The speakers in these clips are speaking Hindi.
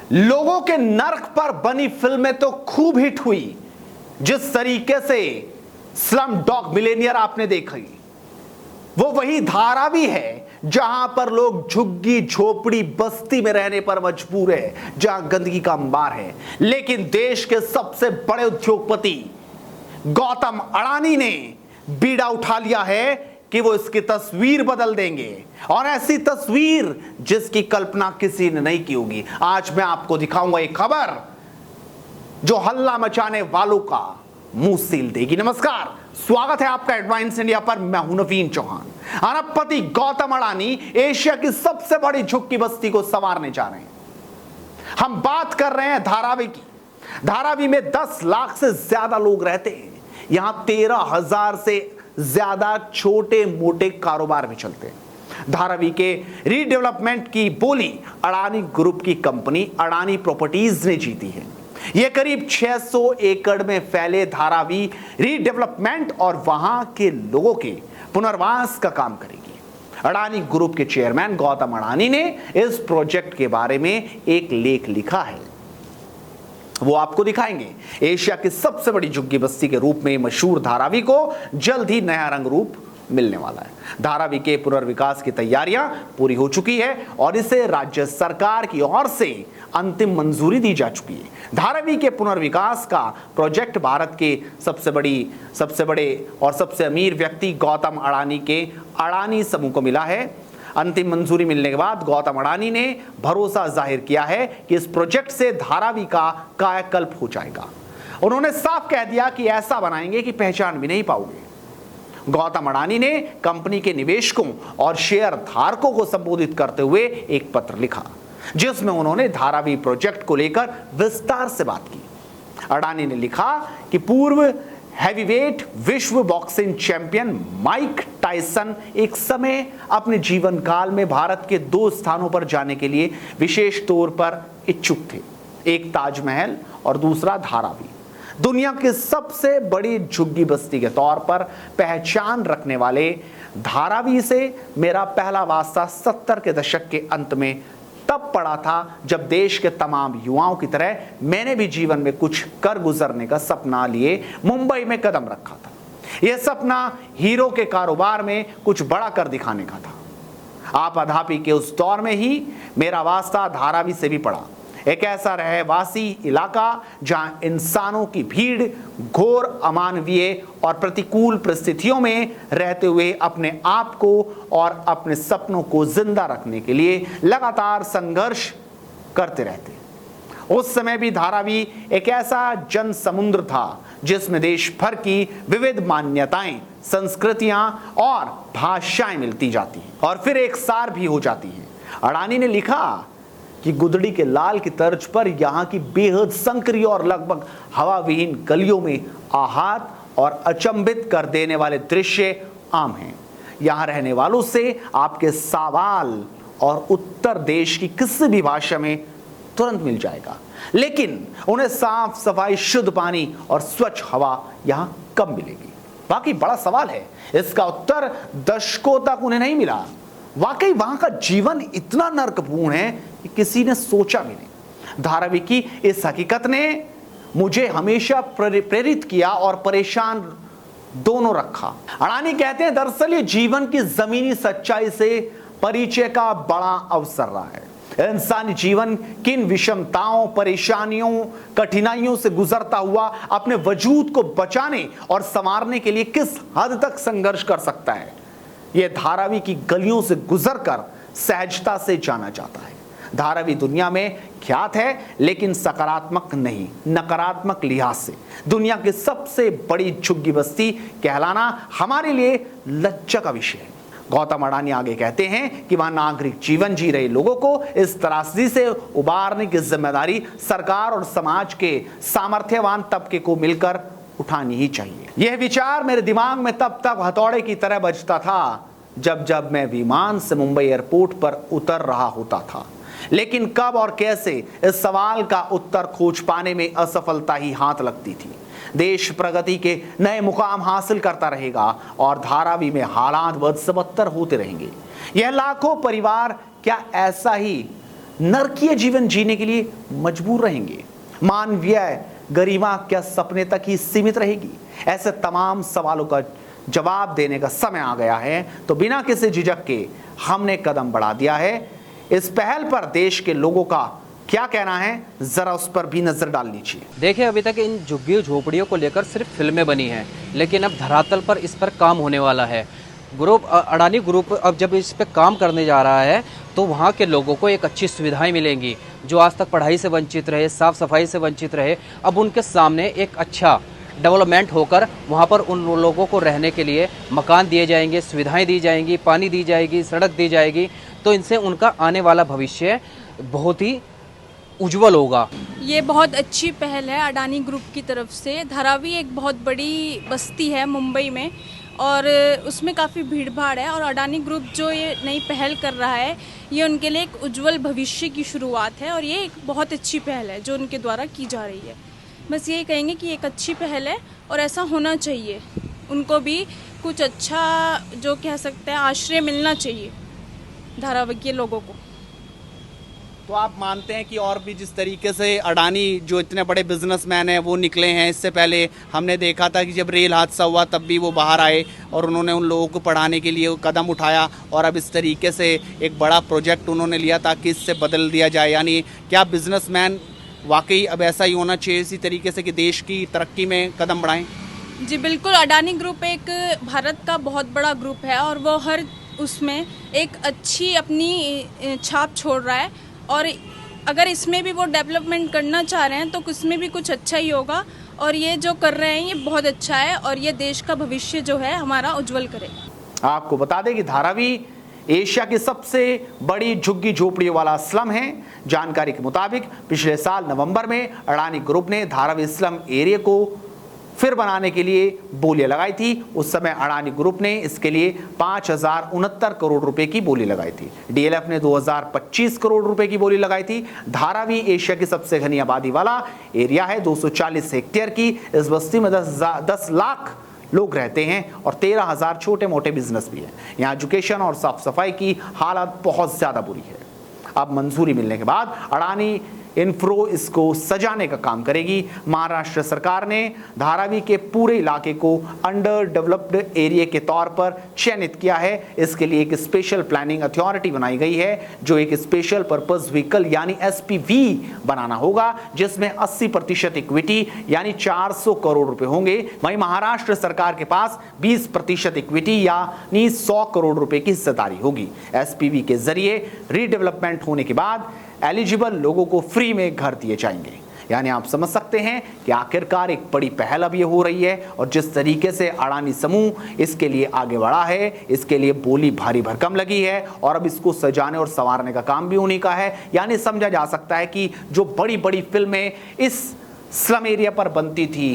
लोगों के नर्क पर बनी फिल्में तो खूब हिट हुई। जिस तरीके से स्लम डॉग मिलेनियर आपने देखी, वो वही धारावी है जहां पर लोग झुग्गी झोपड़ी बस्ती में रहने पर मजबूर है, जहां गंदगी का अंबार है। लेकिन देश के सबसे बड़े उद्योगपति गौतम अडानी ने बीड़ा उठा लिया है कि वो इसकी तस्वीर बदल देंगे, और ऐसी तस्वीर जिसकी कल्पना किसी ने नहीं की होगी। आज मैं आपको दिखाऊंगा एक खबर जो हल्ला मचाने वालों का मुंह सील देगी। नमस्कार, स्वागत है आपका एडवांस इंडिया पर। मैं हूं नवीन चौहान। अरबपति गौतम अडानी एशिया की सबसे बड़ी झुग्गी बस्ती को संवारने जा रहे हैं। हम बात कर रहे हैं धारावी की। धारावी में 10 लाख से ज्यादा लोग रहते हैं। यहां 13,000 से ज्यादा छोटे मोटे कारोबार भी चलते हैं। धारावी के रीडेवलपमेंट की बोली अडानी ग्रुप की कंपनी अडानी प्रॉपर्टीज ने जीती है। यह करीब 600 एकड़ में फैले धारावी रीडेवलपमेंट और वहां के लोगों के पुनर्वास का काम करेगी। अडानी ग्रुप के चेयरमैन गौतम अडानी ने इस प्रोजेक्ट के बारे में एक लेख लिखा है, वो आपको दिखाएंगे। एशिया की सबसे बड़ी झुग्गी बस्ती के रूप में मशहूर धारावी को जल्द ही नया रंग रूप मिलने वाला है। धारावी के पुनर्विकास की तैयारियां पूरी हो चुकी है और इसे राज्य सरकार की ओर से अंतिम मंजूरी दी जा चुकी है। धारावी के पुनर्विकास का प्रोजेक्ट भारत के सबसे बड़े और सबसे अमीर व्यक्ति गौतम अडानी के अडानी समूह को मिला है। अंतिम मंजूरी मिलने के बाद गौतम अडानी ने भरोसा जाहिर किया है कि इस प्रोजेक्ट से धारावी का कायाकल्प हो जाएगा। उन्होंने साफ कह दिया कि ऐसा बनाएंगे कि पहचान भी नहीं पाओगे। गौतम अडानी ने कंपनी के निवेशकों और शेयर धारकों को संबोधित करते हुए एक पत्र लिखा, जिसमें उन्होंने धारावी प्रोजेक्ट को लेकर विस्तार से बात की। अडानी ने लिखा कि पूर्व हैवीवेट विश्व बॉक्सिंग चैंपियन माइक टायसन एक समय अपने जीवन काल में भारत के 2 स्थानों पर जाने के लिए विशेष तौर पर इच्छुक थे, एक ताजमहल और दूसरा धारावी। दुनिया की सबसे बड़ी झुग्गी बस्ती के तौर पर पहचान रखने वाले धारावी से मेरा पहला वास्ता 70 के दशक के अंत में तब पड़ा था जब देश के तमाम युवाओं की तरह मैंने भी जीवन में कुछ कर गुजरने का सपना लिए मुंबई में कदम रखा था। यह सपना हीरो के कारोबार में कुछ बड़ा कर दिखाने का था। आपाधापी के उस दौर में ही मेरा वास्ता धारावी से भी पड़ा, एक ऐसा रहवासी इलाका जहां इंसानों की भीड़ घोर अमानवीय और प्रतिकूल परिस्थितियों में रहते हुए अपने आप को और अपने सपनों को जिंदा रखने के लिए लगातार संघर्ष करते रहते। उस समय भी धारावी एक ऐसा जन समुद्र था जिसमें देश भर की विविध मान्यताएं, संस्कृतियां और भाषाएं मिलती जाती हैं और फिर एक सार भी हो जाती हैं। अडानी ने लिखा कि गुदड़ी के लाल की तर्ज पर यहाँ की बेहद संकरी और लगभग हवाविहीन गलियों में आहत और अचंभित कर देने वाले दृश्य आम हैं। यहाँ रहने वालों से आपके सवाल और उत्तर देश की किसी भी भाषा में तुरंत मिल जाएगा, लेकिन उन्हें साफ सफाई, शुद्ध पानी और स्वच्छ हवा यहाँ कम मिलेगी। बाकी बड़ा सवाल है, इसका उत्तर दशकों तक उन्हें नहीं मिला। वाकई वहां का जीवन इतना नरकपूर्ण है कि किसी ने सोचा भी नहीं। धारावी की इस हकीकत ने मुझे हमेशा प्रेरित किया और परेशान दोनों रखा। अडानी कहते हैं, दरअसल ये जीवन की जमीनी सच्चाई से परिचय का बड़ा अवसर रहा है। इंसानी जीवन किन विषमताओं, परेशानियों, कठिनाइयों से गुजरता हुआ अपने वजूद को बचाने और संवारने के लिए किस हद तक संघर्ष कर सकता है, यह धारावी की गलियों से गुजरकर सहजता से जाना जाता है। धारावी दुनिया में ख्यात है, लेकिन सकारात्मक नहीं, नकारात्मक लिहाज से दुनिया की सबसे बड़ी झुग्गी बस्ती कहलाना हमारे लिए लज्जा का विषय है। गौतम अडानी आगे कहते हैं कि वहां नागरिक जीवन जी रहे लोगों को इस त्रासदी से उबारने की जिम्मेदारी सरकार और समाज के सामर्थ्यवान तबके को मिलकर उठानी ही चाहिए। यह विचार मेरे दिमाग में तब तक हथौड़े की तरह बजता था जब मैं विमान से मुंबई एयरपोर्ट पर उतर रहा होता था, लेकिन कब और कैसे, इस सवाल का उत्तर खोज पाने में असफलता ही हाथ लगती थी। देश प्रगति के नए मुकाम हासिल करता रहेगा और धारावी में हालात बद से बदतर होते रहेंगे। यह लाखों परिवार क्या ऐसा ही नरकीय जीवन जीने के लिए मजबूर रहेंगे? मानवीय गरिमा क्या सपने तक ही सीमित रहेगी? ऐसे तमाम सवालों का जवाब देने का समय आ गया है। तो बिना किसी झिझक के हमने कदम बढ़ा दिया है। इस पहल पर देश के लोगों का क्या कहना है, जरा उस पर भी नजर डाल लीजिए। देखिए, अभी तक इन झुग्गी झोपड़ियों को लेकर सिर्फ फिल्में बनी हैं, लेकिन अब धरातल पर इस पर काम होने वाला है। अडानी ग्रुप अब जब इस पर काम करने जा रहा है तो वहाँ के लोगों को एक अच्छी सुविधाएं मिलेंगी। जो आज तक पढ़ाई से वंचित रहे, साफ सफाई से वंचित रहे, अब उनके सामने एक अच्छा डेवलपमेंट होकर वहाँ पर उन लोगों को रहने के लिए मकान दिए जाएंगे, सुविधाएं दी जाएंगी, पानी दी जाएगी, सड़क दी जाएगी। तो इनसे उनका आने वाला भविष्य बहुत ही उज्जवल होगा। ये बहुत अच्छी पहल है अडानी ग्रुप की तरफ से। धारावी एक बहुत बड़ी बस्ती है मुंबई में और उसमें काफ़ी भीड़ भाड़ है, और अडानी ग्रुप जो ये नई पहल कर रहा है ये उनके लिए एक उज्जवल भविष्य की शुरुआत है, और ये एक बहुत अच्छी पहल है जो उनके द्वारा की जा रही है। बस यही कहेंगे कि एक अच्छी पहल है और ऐसा होना चाहिए। उनको भी कुछ अच्छा, जो कह सकते हैं, आश्रय मिलना चाहिए धारावी के लोगों को। तो आप मानते हैं कि और भी जिस तरीके से अडानी जो इतने बड़े बिजनेसमैन हैं वो निकले हैं, इससे पहले हमने देखा था कि जब रेल हादसा हुआ तब भी वो बाहर आए और उन्होंने उन लोगों को पढ़ाने के लिए कदम उठाया, और अब इस तरीके से एक बड़ा प्रोजेक्ट उन्होंने लिया ताकि इससे बदल दिया जाए। यानी क्या बिजनेसमैन वाकई अब ऐसा ही होना चाहिए इसी तरीके से कि देश की तरक्की में कदम बढ़ाएं? जी बिल्कुल, अडानी ग्रुप एक भारत का बहुत बड़ा ग्रुप है और वो हर उसमें एक अच्छी अपनी छाप छोड़ रहा है, और अगर इसमें भी वो डेवलपमेंट करना चाह रहे हैं तो इसमें भी कुछ अच्छा ही होगा। और ये जो कर रहे हैं ये बहुत अच्छा है, और ये देश का भविष्य जो है हमारा उज्जवल करेगा। आपको बता दें कि धारावी एशिया की सबसे बड़ी झुग्गी झोपड़ियों वाला स्लम है। जानकारी के मुताबिक पिछले साल नवंबर में अडानी ग्रुप ने धारावी स्लम एरिया को फिर बनाने के लिए बोलियां लगाई थी। उस समय अडानी ग्रुप ने इसके लिए 5069 करोड़ रुपए की बोली लगाई थी। डीएलएफ ने 2025 करोड़ रुपए की बोली लगाई थी। धारावी एशिया की सबसे घनी आबादी वाला एरिया है, 240 हेक्टेयर की। इस बस्ती में 10 लाख लोग रहते हैं और 13,000 छोटे मोटे बिजनेस भी हैं। यहाँ एजुकेशन और साफ सफाई की हालत बहुत ज्यादा बुरी है। अब मंजूरी मिलने के बाद अडानी इन्फ्रो इसको सजाने का काम करेगी। महाराष्ट्र सरकार ने धारावी के पूरे इलाके को अंडर डेवलप्ड एरिया के तौर पर चयनित किया है। इसके लिए एक स्पेशल प्लानिंग अथॉरिटी बनाई गई है जो एक स्पेशल पर्पस व्हीकल यानी एसपीवी बनाना होगा, जिसमें 80% इक्विटी यानी 400 करोड़ रुपए होंगे। वहीं महाराष्ट्र सरकार के पास 20% इक्विटी यानी 100 करोड़ रुपए की हिस्सेदारी होगी। एसपीवी के जरिए रीडेवलपमेंट होने के बाद एलिजिबल लोगों को फ्री में घर दिए जाएंगे। यानी आप समझ सकते हैं कि आखिरकार एक बड़ी पहल अब ये हो रही है, और जिस तरीके से अडानी समूह इसके लिए आगे बढ़ा है, इसके लिए बोली भारी भरकम लगी है, और अब इसको सजाने और संवारने का काम भी उन्हीं का है। यानी समझा जा सकता है कि जो बड़ी बड़ी फिल्में इस स्लम एरिया पर बनती थी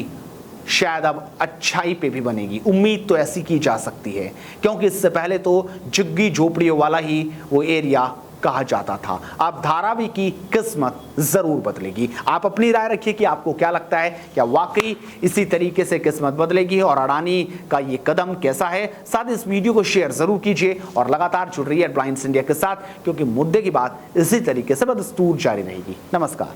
शायद अब अच्छाई पे भी बनेगी। उम्मीद तो ऐसी की जा सकती है, क्योंकि इससे पहले तो झुग्गी झोपड़ियों वाला ही वो एरिया कहा जाता था। अब धारावी की किस्मत जरूर बदलेगी। आप अपनी राय रखिए कि आपको क्या लगता है, क्या वाकई इसी तरीके से किस्मत बदलेगी और अडानी का ये कदम कैसा है? साथ इस वीडियो को शेयर जरूर कीजिए और लगातार जुड़ रहिए हेडलाइंस इंडिया के साथ, क्योंकि मुद्दे की बात इसी तरीके से बदस्तूर जारी रहेगी। नमस्कार।